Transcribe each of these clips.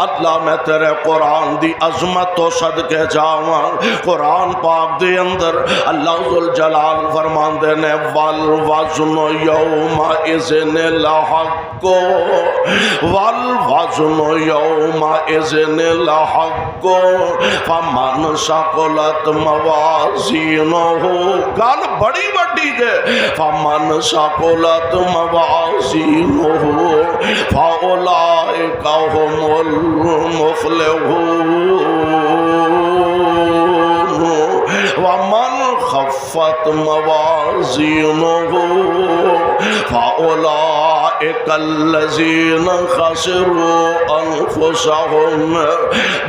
اللہ میں تیرے قرآن دی عظمت تو صدقے جاواں، قرآن پاک دے اندر اللہ ذوالجلال فرماندے نے والوزن یومئذ الحق، والوزن یومئذ الحق فمن ثقلت موازینہ، گل بڑی وڈی جے، فمن ثقلت موازینہ فاولئک هم المفلحون ومن خفت موازینہ فاولئک الذین خسروا انفسهم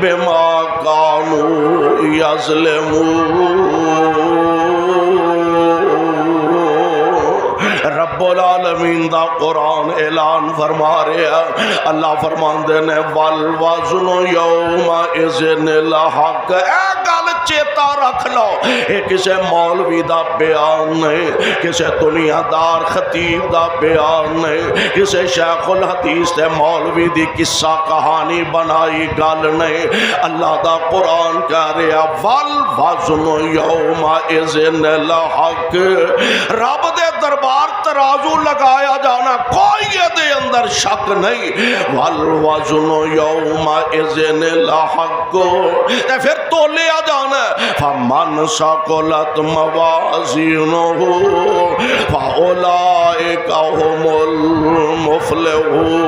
بما كانوا یظلمون۔ رب العالمین دا قرآن اعلان فرما رہا، اللہ فرماندے نے والوزن یومئذ الحق، اے گل چیتا رکھ لو، یہ کسے مولوی دا بیان نہیں، کسے دنیا دار خطیب دا بیان نہیں، کسے شیخ الحدیث تے مولوی دی قصہ کہانی بنائی گل نہیں، اللہ دا قرآن کہہ رہا والوزن یومئذ الحق، رب دے دربار ترازو لگایا جانا، کوئی یہ دے اندر شک نہیں، والوزن یومئذ الحق، تے پھر تولیا جانا فمن ثقلت موازینہ فاولئک هم المفلحون،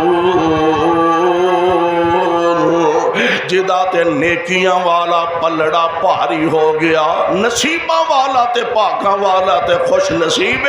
جدا تے نیکیاں والا پلڑا پہاری ہو گیا، نصیبہ والا تے پاکاں والا تے خوش نصیب